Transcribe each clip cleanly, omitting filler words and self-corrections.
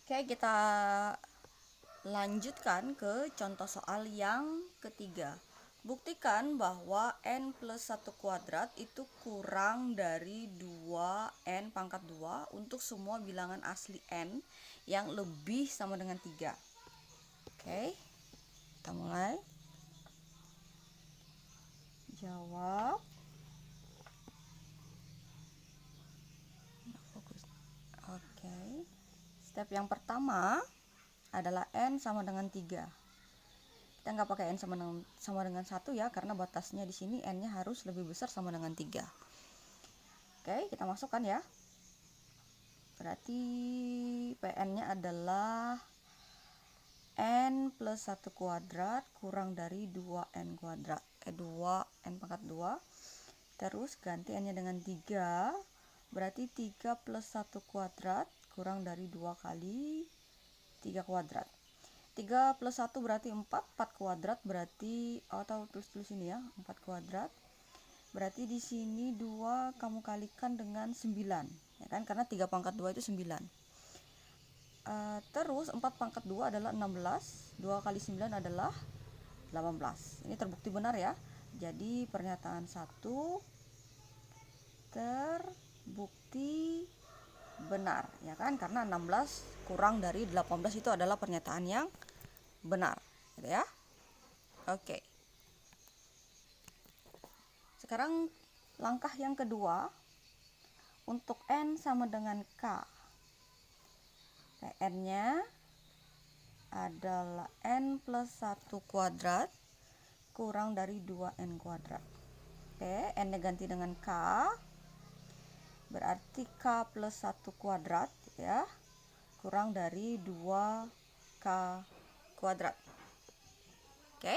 Oke, kita lanjutkan ke contoh soal yang ketiga. Buktikan bahwa n plus 1 kuadrat itu kurang dari 2n pangkat 2 untuk semua bilangan asli n yang lebih sama dengan 3. Oke, kita mulai. Jawab. Oke. Step yang pertama adalah n sama dengan 3. Kita nggak pakai n sama dengan 1 ya, karena batasnya di sini n-nya harus lebih besar sama dengan 3. Oke, kita masukkan ya. Berarti Pn-nya adalah n plus 1 kuadrat kurang dari 2n kuadrat. 2n pangkat 2. Terus ganti n-nya dengan 3. Berarti 3 plus 1 kuadrat kurang dari 2 kali 3 kuadrat. 3 plus 1 berarti 4. 4 kuadrat berarti, atau tulis ini ya, 4 kuadrat. Berarti di sini 2 kamu kalikan dengan 9. Ya kan? Karena 3 pangkat 2 itu 9. Terus 4 pangkat 2 adalah 16. 2 kali 9 adalah 18. Ini terbukti benar ya. Jadi pernyataan 1 terbukti benar, ya kan? Karena 16 kurang dari 18 itu adalah pernyataan yang benar, gitu ya. Oke. Sekarang langkah yang kedua, untuk n sama dengan k. Pn-nya adalah n plus 1 kuadrat kurang dari 2n kuadrat. Oke, n-nya ganti dengan k. Berarti k plus 1 kuadrat ya, kurang dari 2k kuadrat. Oke.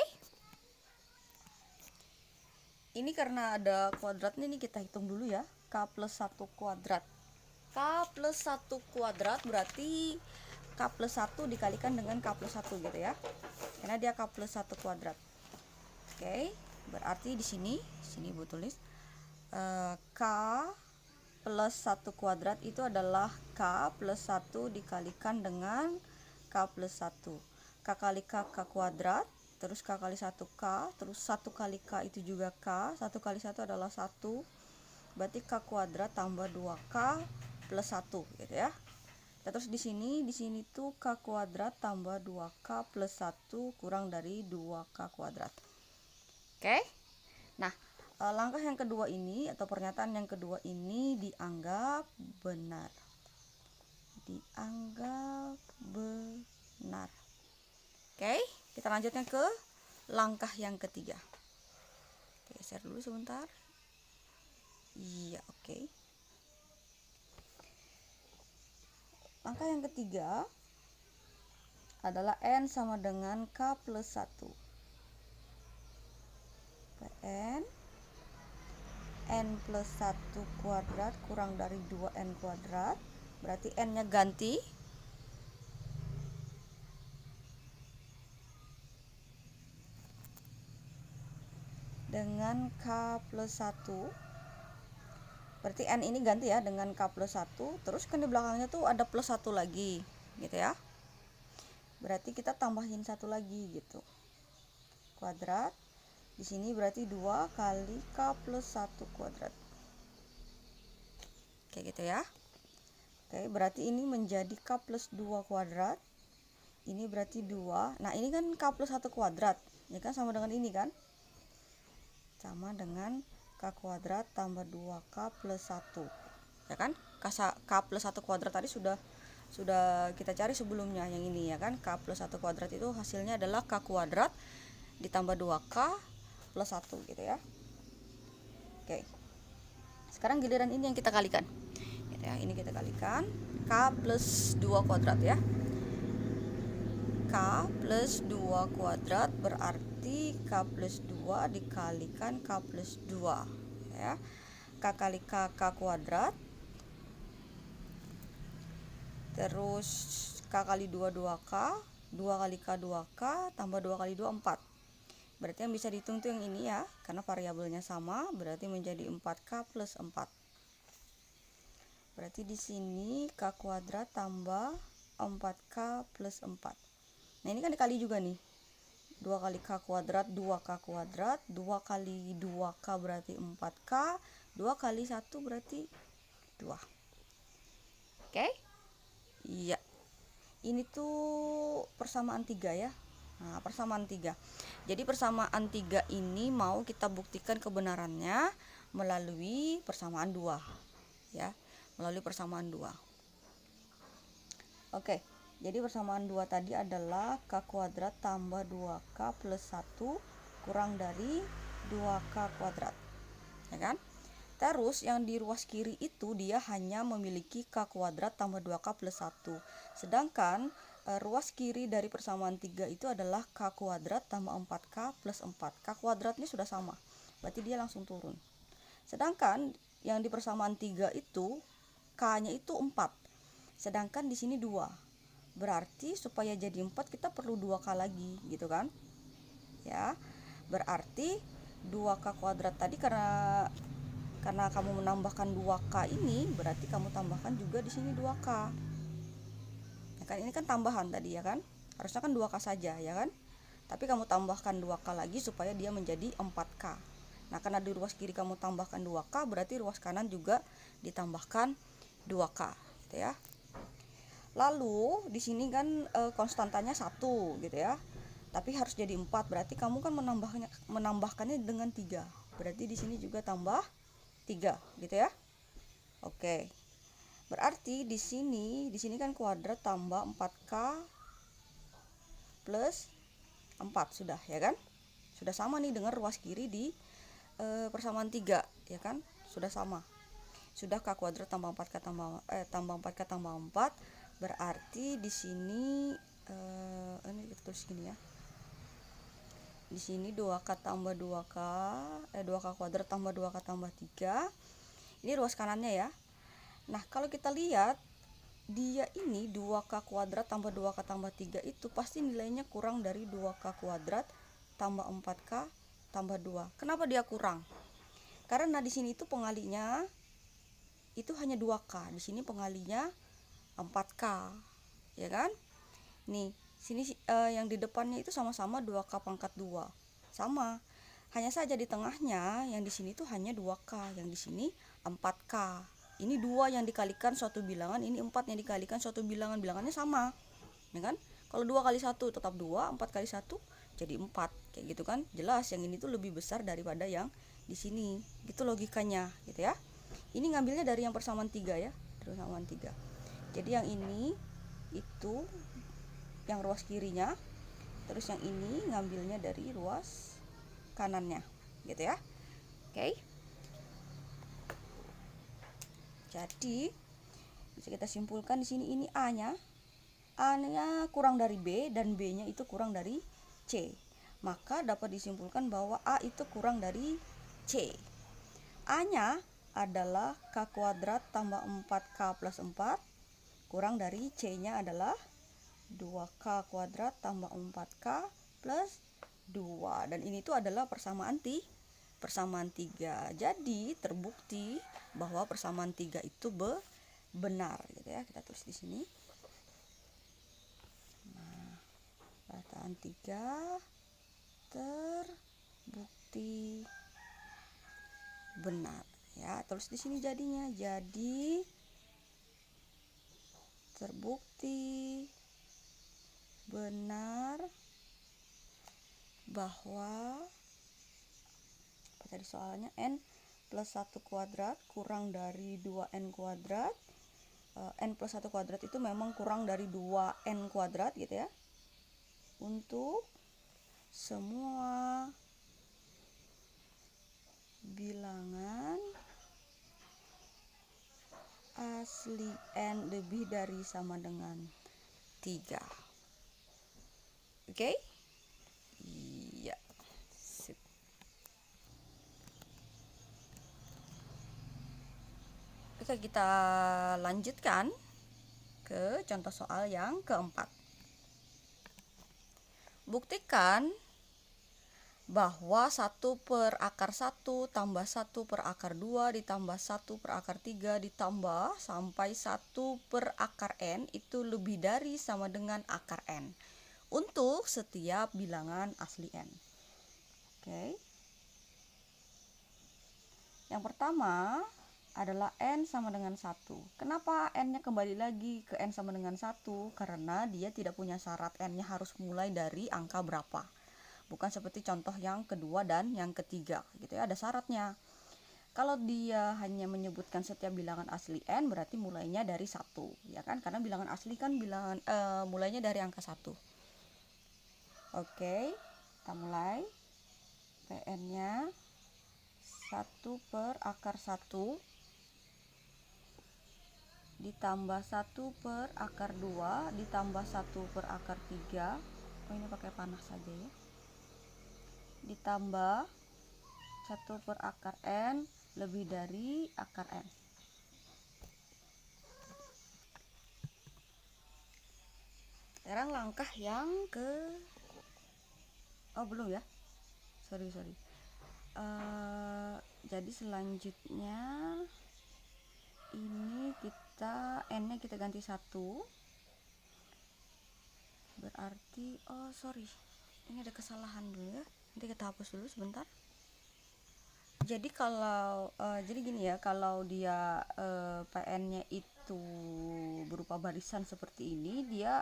Ini karena ada kuadratnya, ini kita hitung dulu ya. K plus 1 kuadrat. K plus 1 kuadrat berarti K plus 1 dikalikan dengan K plus 1 gitu ya. Karena dia K plus 1 kuadrat. Oke, berarti di sini Ibu tulis K plus 1 kuadrat itu adalah K plus 1 dikalikan dengan K plus 1. K kali K kuadrat, terus K kali 1 K, terus 1 kali K itu juga K, 1 kali 1 adalah 1, berarti K kuadrat tambah 2K plus 1 gitu ya. Terus di sini tuh K kuadrat tambah 2K plus 1 kurang dari 2K kuadrat. Oke. Nah, langkah yang kedua ini atau pernyataan yang kedua ini dianggap benar. Dianggap benar. Oke, kita lanjutkan ke langkah yang ketiga. Oke, share dulu sebentar. Iya, oke. Langkah yang ketiga adalah n sama dengan k plus 1. Pn n plus 1 kuadrat kurang dari 2n kuadrat. Berarti n-nya ganti dengan k plus 1. Berarti n ini ganti ya dengan k plus 1. Terus kan di belakangnya tuh ada plus 1 lagi gitu ya. Berarti kita tambahin 1 lagi gitu. Kuadrat. Di sini berarti 2 kali k plus 1 kuadrat. Kayak gitu ya. Oke, berarti ini menjadi k plus 2 kuadrat. Ini berarti 2. Nah, ini kan k plus 1 kuadrat. Ya kan, sama dengan ini kan? Sama dengan k kuadrat tambah 2k plus 1. Ya kan? K plus 1 kuadrat tadi sudah kita cari sebelumnya, yang ini ya kan. K plus 1 kuadrat itu hasilnya adalah k kuadrat ditambah 2k plus 1 gitu ya. Oke. Sekarang giliran ini yang kita kalikan. Gitu ya, ini kita kalikan k plus 2 kuadrat ya. K plus 2 kuadrat berarti k plus 2 dikalikan k plus 2 ya. K kali k kuadrat, terus k kali 2 2k, 2 kali k 2k, tambah 2 kali 2 4. Berarti yang bisa dihitung tuh yang ini ya, karena variabelnya sama, berarti menjadi 4k plus 4. Berarti di sini k kuadrat tambah 4K plus 4. Nah ini kan dikali juga nih, 2 kali K kuadrat 2K kuadrat, 2 kali 2K berarti 4K, 2 kali 1 berarti 2. Oke? Iya. Ini tuh persamaan 3 ya. Nah, persamaan 3. Jadi persamaan 3 ini mau kita buktikan kebenarannya melalui persamaan 2. Ya, melalui persamaan 2. Oke. Jadi persamaan 2 tadi adalah K kuadrat tambah 2K plus 1 kurang dari 2K kuadrat. Ya kan? Terus yang di ruas kiri itu dia hanya memiliki K kuadrat tambah 2K plus 1. Sedangkan ruas kiri dari persamaan 3 itu adalah K kuadrat tambah 4K plus 4. K kuadratnya sudah sama, berarti dia langsung turun. Sedangkan yang di persamaan 3 itu K-nya itu 4. Sedangkan di sini 2. Berarti supaya jadi 4 kita perlu 2K lagi gitu kan. Ya. Berarti 2K kuadrat tadi karena kamu menambahkan 2K ini, berarti kamu tambahkan juga di sini 2K. Ya kan, ini kan tambahan tadi ya kan? Harusnya kan 2K saja ya kan? Tapi kamu tambahkan 2K lagi supaya dia menjadi 4K. Nah, karena di ruas kiri kamu tambahkan 2K, berarti ruas kanan juga ditambahkan 2K, gitu ya. Lalu di sini kan konstantanya 1 gitu ya. Tapi harus jadi 4, berarti kamu kan menambahkannya dengan 3. Berarti di sini juga tambah 3 gitu ya. Oke. Berarti di sini kan kuadrat tambah 4K plus 4 sudah ya kan? Sudah sama nih dengan ruas kiri di persamaan 3 ya kan? Sudah sama. Sudah K kuadrat tambah 4K tambah 4K tambah 4. Berarti di sini ini kita tulis gini ya. Di sini 2K tambah 2K 2K kuadrat tambah 2K tambah 3. Ini ruas kanannya ya. Nah, kalau kita lihat dia ini 2K kuadrat tambah 2K tambah 3 itu pasti nilainya kurang dari 2K kuadrat tambah 4K tambah 2. Kenapa dia kurang? Karena di sini itu pengalinya itu hanya 2K. Di sini pengalinya 4K. Ya kan? Nih, sini yang di depannya itu sama-sama 2K pangkat 2. Sama. Hanya saja di tengahnya yang di sini tuh hanya 2K, yang di sini 4K. Ini 2 yang dikalikan suatu bilangan, ini 4 yang dikalikan suatu bilangan, bilangannya sama. Ya kan? Kalau 2 kali 1 tetap 2, 4 kali 1 jadi 4. Kayak gitu kan? Jelas yang ini tuh lebih besar daripada yang di sini. Gitu logikanya, gitu ya. Ini ngambilnya dari yang persamaan 3 ya, persamaan 3. Jadi yang ini itu yang ruas kirinya, terus yang ini ngambilnya dari ruas kanannya, gitu ya. Oke. Jadi bisa kita simpulkan di sini ini A-nya kurang dari B dan B-nya itu kurang dari C. Maka dapat disimpulkan bahwa A itu kurang dari C. A-nya adalah K kuadrat tambah 4K plus 4 kurang dari C-nya adalah 2K kuadrat tambah 4K plus 2. Dan ini tuh adalah persamaan 3. Jadi terbukti bahwa persamaan 3 itu benar gitu ya. Kita tulis di sini. Nah, persamaan 3 terbukti benar ya. Tulis di sini jadinya. Jadi terbukti benar bahwa apa tadi soalnya, n plus 1 kuadrat kurang dari 2n kuadrat. N plus 1 kuadrat itu memang kurang dari 2n kuadrat gitu ya, untuk semua bilangan asli n lebih dari sama dengan 3. Oke? Iya. Sip. Oke, kita lanjutkan ke contoh soal yang keempat. Buktikan bahwa 1/1 tambah 1/2 ditambah 1/3 ditambah sampai 1/n itu lebih dari sama dengan akar n untuk setiap bilangan asli n. Oke. Yang pertama adalah n sama dengan 1. Kenapa n-nya kembali lagi ke n sama dengan 1? Karena dia tidak punya syarat n-nya harus mulai dari angka berapa. Bukan seperti contoh yang kedua dan yang ketiga gitu ya, ada syaratnya. Kalau dia hanya menyebutkan setiap bilangan asli n, berarti mulainya dari 1 ya kan, karena bilangan asli kan mulainya dari angka 1. Oke, kita mulai. Pn-nya 1/1 ditambah 1/2 ditambah 1/3. Oh, ini pakai panah saja ya. Ditambah 1/n lebih dari akar n. Sekarang langkah yang belum ya, sorry. Jadi selanjutnya ini n-nya kita ganti 1, berarti ini ada kesalahan dulu ya, nanti kita hapus dulu sebentar. Jadi jadi gini ya, kalau dia PN-nya itu berupa barisan seperti ini, dia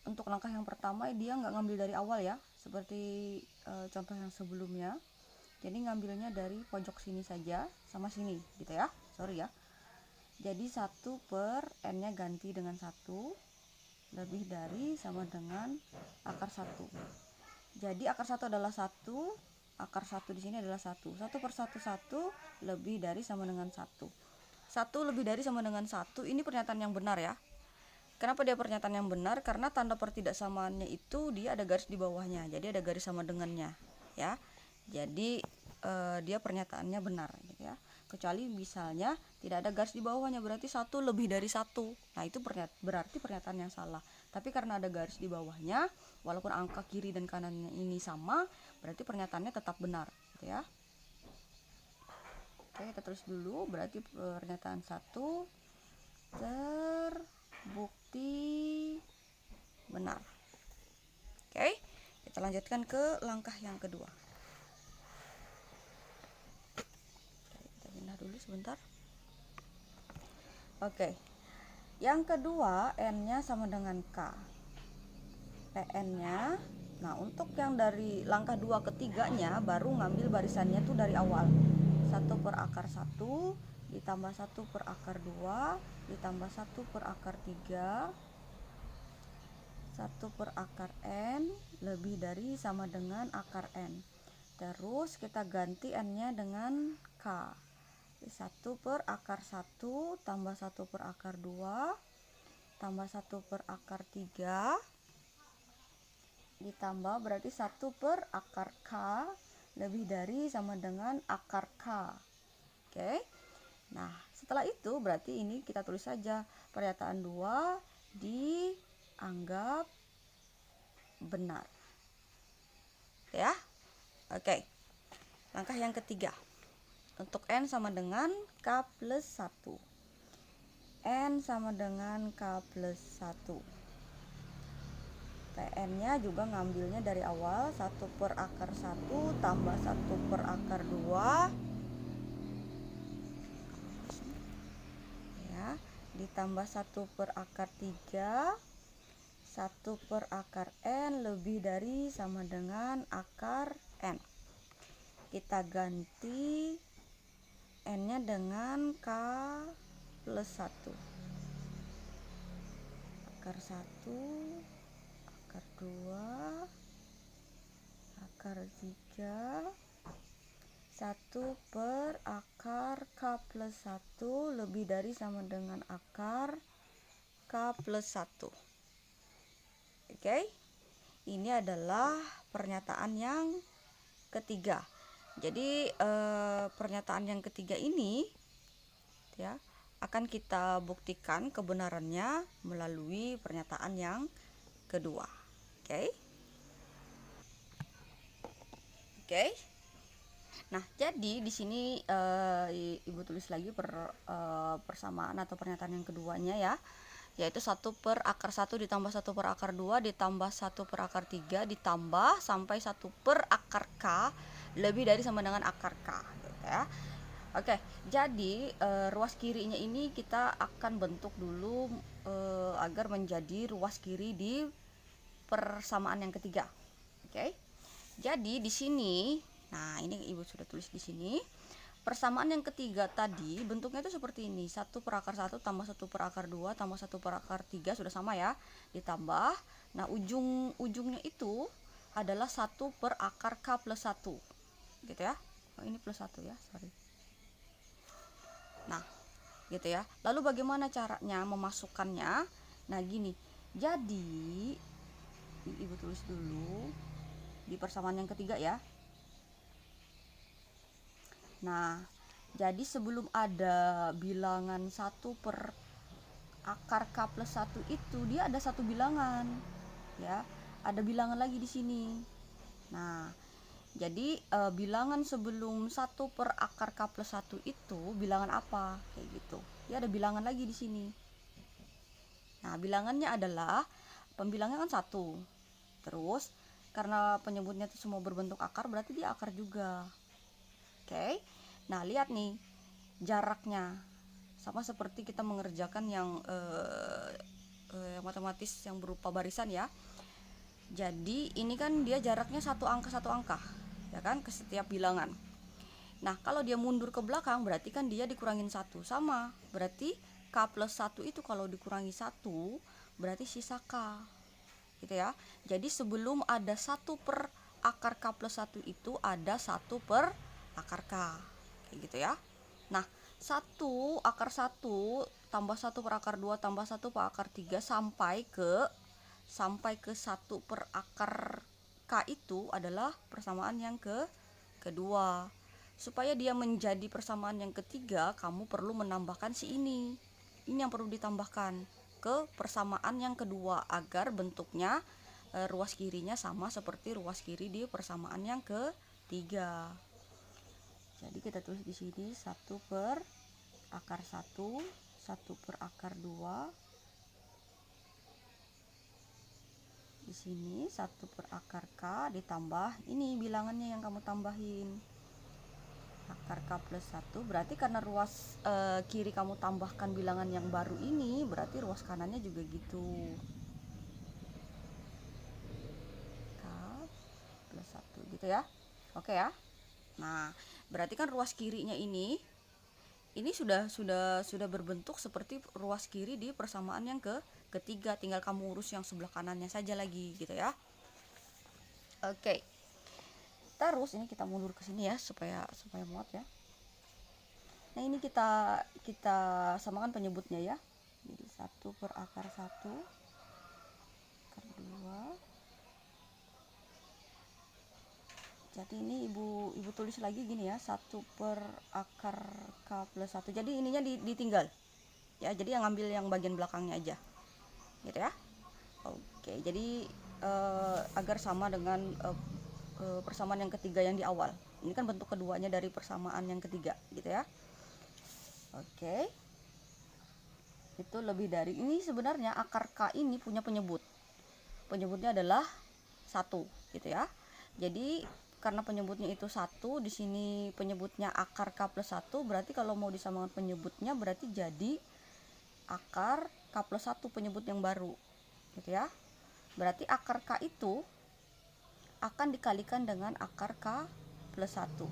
untuk langkah yang pertama dia nggak ngambil dari awal ya, seperti contoh yang sebelumnya. Jadi ngambilnya dari pojok sini saja sama sini gitu ya, sorry ya. Jadi 1/n-nya ganti dengan 1 lebih dari sama dengan akar 1. Jadi akar 1 adalah 1, akar 1 di sini adalah 1. 1/1 lebih dari sama dengan 1. 1 lebih dari sama dengan 1, ini pernyataan yang benar ya. Kenapa dia pernyataan yang benar? Karena tanda pertidaksamaannya itu dia ada garis di bawahnya, jadi ada garis sama dengannya ya. Jadi dia pernyataannya benar gitu ya. Kecuali misalnya tidak ada garis di bawahnya, berarti 1 lebih dari 1. Nah, itu berarti pernyataan yang salah. Tapi karena ada garis di bawahnya, walaupun angka kiri dan kanannya ini sama, berarti pernyataannya tetap benar gitu ya. Oke, kita tulis dulu, berarti pernyataan 1 terbukti benar. Oke, kita lanjutkan ke langkah yang kedua. Dulu sebentar. Oke, yang kedua n-nya sama dengan k. Pn-nya, nah untuk yang dari langkah 2 ketiganya baru ngambil barisannya tuh dari awal. 1/1 ditambah 1/2 ditambah 1/3 1/n lebih dari sama dengan akar n. Terus kita ganti n-nya dengan k. 1/1 tambah 1/2 tambah 1/3 ditambah berarti 1/k lebih dari sama dengan akar k. Oke. Nah, setelah itu berarti ini kita tulis saja pernyataan 2 dianggap benar. Ya. Oke. Langkah yang ketiga. Untuk n sama dengan k plus 1. N sama dengan k plus 1. Pn-nya juga ngambilnya dari awal, 1/1 tambah 1/2 ya, ditambah 1/3 1/n lebih dari sama dengan akar n. Kita ganti n-nya dengan k plus 1. Akar 1, akar 2, akar 3, 1/akar k plus 1 lebih dari sama dengan akar k plus 1. Oke, ini adalah pernyataan yang ketiga. Jadi pernyataan yang ketiga ini ya akan kita buktikan kebenarannya melalui pernyataan yang kedua. Oke. Oke. Nah, jadi di sini Ibu tulis lagi persamaan atau pernyataan yang keduanya ya, yaitu 1 per akar 1 ditambah 1 per akar 2 ditambah 1 per akar 3 ditambah sampai 1 per akar K lebih dari sama dengan akar K gitu ya. Oke, jadi ruas kirinya ini kita akan bentuk dulu agar menjadi ruas kiri di persamaan yang ketiga. Oke. Jadi di sini, nah ini Ibu sudah tulis di sini. Persamaan yang ketiga tadi bentuknya itu seperti ini. 1 per akar 1 tambah 1 per akar 2 tambah 1 per akar 3 sudah sama ya. Ditambah, nah ujungnya itu adalah 1 per akar K plus 1. Gitu ya. Oh, ini plus 1 ya, sorry. Nah, gitu ya. Lalu bagaimana caranya memasukkannya? Nah, gini. Jadi, Ibu tulis dulu di persamaan yang ketiga ya. Nah, jadi sebelum ada bilangan 1 per akar K plus 1 itu dia ada satu bilangan ya. Ada bilangan lagi di sini. Nah, jadi bilangan sebelum 1 per akar K plus 1 itu bilangan apa? Kayak gitu. Ya ada bilangan lagi di sini. Nah, bilangannya adalah pembilangnya kan 1. Terus karena penyebutnya itu semua berbentuk akar, berarti dia akar juga. Oke. Nah, lihat nih jaraknya. Sama seperti kita mengerjakan yang matematis yang berupa barisan ya. Jadi ini kan dia jaraknya satu angka ya kan, ke setiap bilangan. Nah, kalau dia mundur ke belakang berarti kan dia dikurangin 1. Sama, berarti K plus 1 itu kalau dikurangi 1 berarti sisa K gitu ya. Jadi sebelum ada 1 per akar K plus 1 itu ada 1 per akar K kayak gitu ya. Nah, 1 akar 1 tambah 1 per akar 2 tambah 1 per akar 3 sampai ke 1 per akar K itu adalah persamaan yang kedua. Supaya dia menjadi persamaan yang ketiga, kamu perlu menambahkan si ini. Ini yang perlu ditambahkan ke persamaan yang kedua agar bentuknya ruas kirinya sama seperti ruas kiri di persamaan yang ketiga. Jadi kita tulis di sini 1 per akar 1, 1 per akar 2. Di sini 1 per akar K ditambah ini bilangannya yang kamu tambahin. Akar K plus 1 berarti karena ruas kiri kamu tambahkan bilangan yang baru ini, berarti ruas kanannya juga gitu. K plus 1 gitu ya. Oke ya. Nah, berarti kan ruas kirinya ini sudah berbentuk seperti ruas kiri di persamaan yang ketiga, tinggal kamu urus yang sebelah kanannya saja lagi gitu ya. Oke. Terus ini kita mundur ke sini ya supaya muat ya. Nah, ini kita samakan penyebutnya ya. Jadi 1 per akar 1 akar 2. Jadi ini ibu tulis lagi gini ya, 1 per akar K plus 1. Jadi ininya ditinggal ya, jadi yang ngambil yang bagian belakangnya aja gitu ya. Oke, jadi agar sama dengan persamaan yang ketiga yang di awal. Ini kan bentuk keduanya dari persamaan yang ketiga gitu ya. Oke, itu lebih dari ini. Sebenarnya akar K ini punya penyebutnya adalah 1 gitu ya. Jadi karena penyebutnya itu 1, di sini penyebutnya akar K plus 1, berarti kalau mau disamakan penyebutnya berarti jadi akar K plus 1 penyebut yang baru gitu ya. Berarti akar K itu akan dikalikan dengan akar K plus 1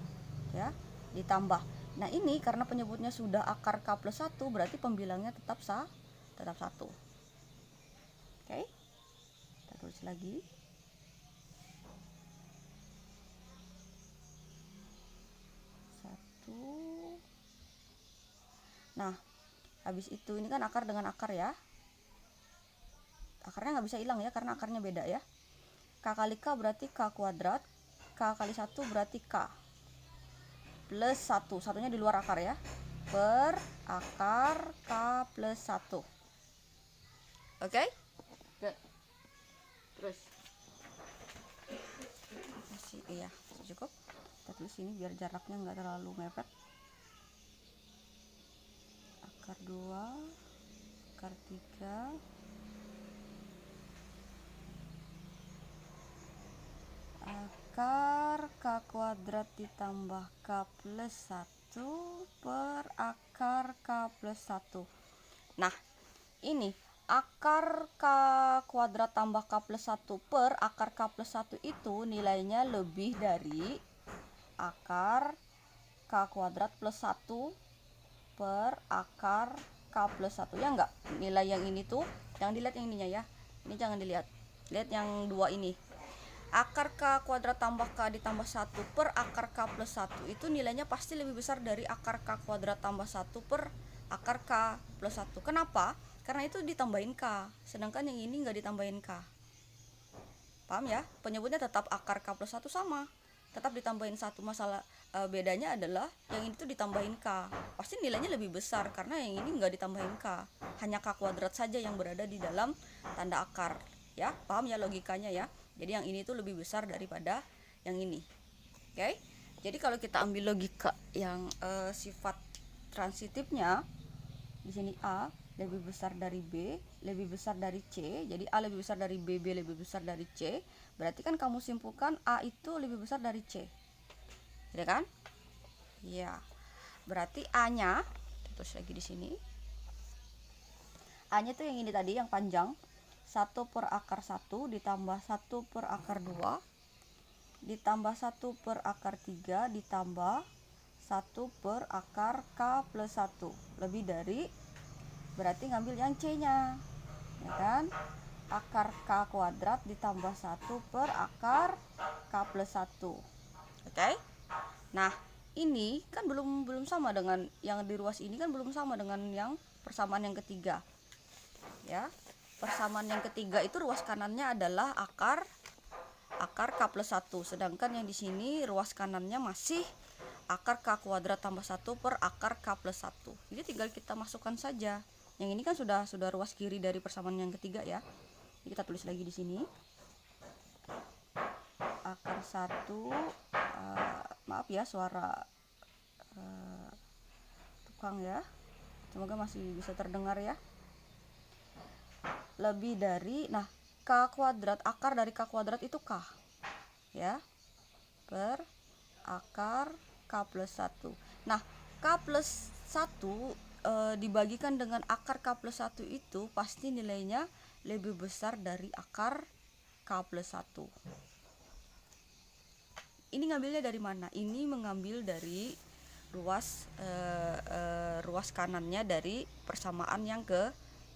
ya, ditambah. Nah, ini karena penyebutnya sudah akar K plus 1 berarti pembilangnya tetap 1. Oke, kita tulis lagi. Nah, habis itu ini kan akar dengan akar ya. Akarnya nggak bisa hilang ya karena akarnya beda ya. K kali K berarti K kuadrat. K kali 1 berarti K plus 1. Satunya di luar akar ya. Per akar K plus 1. Oke? Terus. Masih, iya, cukup. Kita tulis ini biar jaraknya nggak terlalu mepet. Akar 2, akar 3, akar K kuadrat ditambah K plus 1 per akar K plus 1. Nah, ini akar K kuadrat tambah K plus 1 per akar K plus 1 itu nilainya lebih dari akar K kuadrat plus 1 per akar K plus 1. Ya enggak? Nilai yang ini tuh, jangan dilihat yang ininya ya. Ini jangan dilihat. Lihat yang dua ini. Akar K kuadrat tambah K ditambah 1 per akar K plus 1 itu nilainya pasti lebih besar dari akar K kuadrat tambah 1 per akar K plus 1. Kenapa? Karena itu ditambahin K, sedangkan yang ini nggak ditambahin K. Paham ya? Penyebutnya tetap akar K plus 1 sama, tetap ditambahin 1. Masalah bedanya adalah yang ini tuh ditambahin K, pasti nilainya lebih besar karena yang ini nggak ditambahin K, hanya K kuadrat saja yang berada di dalam tanda akar. Ya, paham ya logikanya ya? Jadi yang ini tuh lebih besar daripada yang ini. Oke? Jadi kalau kita ambil logika yang sifat transitifnya, di sini A lebih besar dari B, lebih besar dari C. Jadi A lebih besar dari B, B lebih besar dari C. Berarti kan kamu simpulkan A itu lebih besar dari C. Ya kan? Ya. Berarti A-nya, terus lagi di sini. A-nya tuh yang ini tadi, yang panjang. 1 per akar 1 ditambah 1 per akar 2 ditambah 1 per akar 3 ditambah 1 per akar K plus 1 lebih dari, berarti ngambil yang C nya ya kan, akar K kuadrat ditambah 1 per akar K plus 1. Oke? Nah ini kan belum sama dengan yang di ruas ini, kan belum sama dengan yang persamaan yang ketiga ya. Persamaan yang ketiga itu ruas kanannya adalah akar K plus 1, sedangkan yang di sini ruas kanannya masih akar K kuadrat tambah 1 per akar K plus 1. Jadi tinggal kita masukkan saja. Yang ini kan sudah ruas kiri dari persamaan yang ketiga ya. Jadi kita tulis lagi di sini. Akar 1, maaf ya suara tukang ya. Semoga masih bisa terdengar ya. Lebih dari, nah K kuadrat, akar dari K kuadrat itu K ya, per akar K plus 1. Nah K plus 1 dibagikan dengan akar K plus 1 itu pasti nilainya lebih besar dari akar K plus 1. Ini ngambilnya dari mana? Ini mengambil dari ruas kanannya dari persamaan yang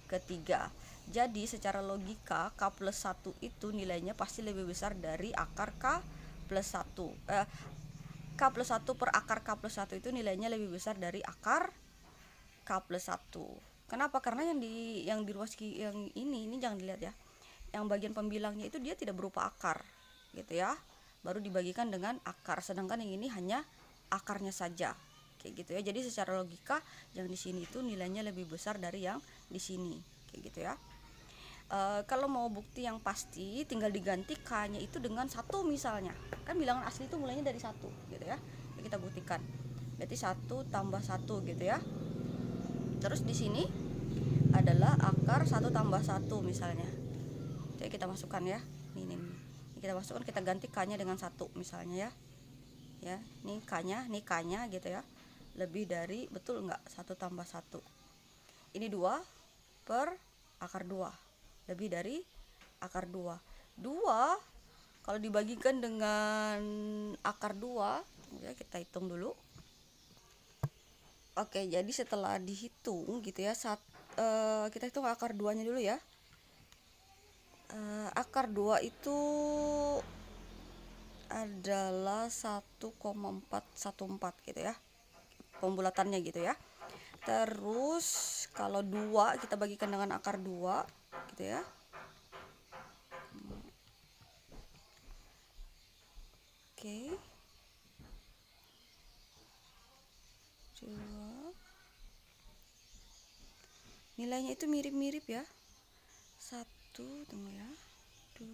ketiga. Jadi secara logika K plus 1 itu nilainya pasti lebih besar dari akar K plus 1. K plus 1 per akar K plus 1 itu nilainya lebih besar dari akar K plus 1. Kenapa? Karena yang di ruas yang ini jangan dilihat ya. Yang bagian pembilangnya itu dia tidak berupa akar gitu ya. Baru dibagikan dengan akar, sedangkan yang ini hanya akarnya saja. Kayak gitu ya. Jadi secara logika yang di sini itu nilainya lebih besar dari yang di sini. Kayak gitu ya. Kalau mau bukti yang pasti tinggal diganti K-nya itu dengan 1 misalnya. Kan bilangan asli itu mulainya dari 1 gitu ya. Jadi kita buktikan. Berarti 1 tambah 1 gitu ya. Terus di sini adalah akar 1 tambah 1 misalnya. Jadi kita masukkan ya. Ini kita masukkan, kita ganti K-nya dengan 1 misalnya ya. Ya, ini K-nya, ini K-nya gitu ya. Lebih dari, betul enggak? 1 tambah 1. Ini 2 per akar 2. Lebih dari akar 2. 2 kalau dibagikan dengan akar 2 ya, kita hitung dulu. Oke, jadi setelah dihitung gitu ya, kita hitung akar 2 nya dulu ya. Akar 2 itu adalah 1,414 gitu ya, pembulatannya gitu ya. Terus kalau 2 kita bagikan dengan akar 2 gitu ya. Oke. 2. Nilainya itu mirip-mirip ya. 1, tunggu ya. 2,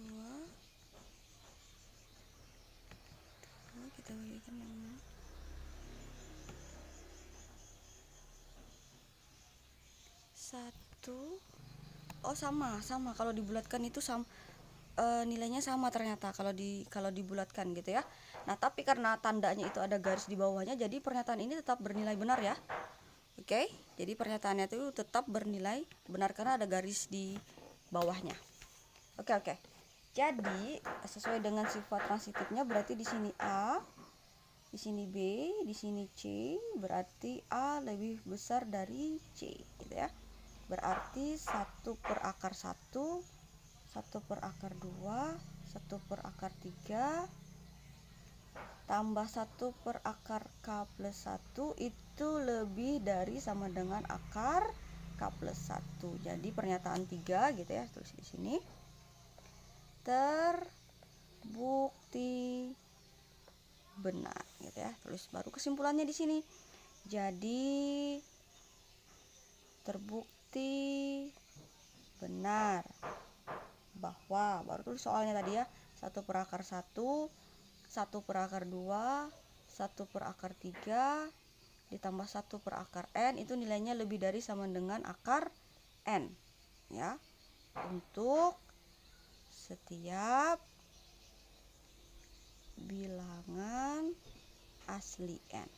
kita berikan dengan 1. Oh, sama kalau dibulatkan itu nilainya sama ternyata kalau dibulatkan gitu ya. Nah, tapi karena tandanya itu ada garis di bawahnya, jadi pernyataan ini tetap bernilai benar ya. Oke, jadi pernyataannya itu tetap bernilai benar karena ada garis di bawahnya. Oke. Jadi sesuai dengan sifat transitifnya berarti di sini A, di sini B, di sini C, berarti A lebih besar dari C gitu ya. Berarti 1/1, 1/2, 1/3 tambah 1/k+1 itu lebih dari sama dengan akar k+1. Jadi pernyataan 3 gitu ya, tulis di sini. Terbukti benar gitu ya. Tulis baru kesimpulannya di sini. Jadi terbukti benar bahwa, baru tulis soalnya tadi ya, 1/1, 1/2, 1/3 ditambah 1/n itu nilainya lebih dari sama dengan akar n ya, untuk setiap bilangan asli n.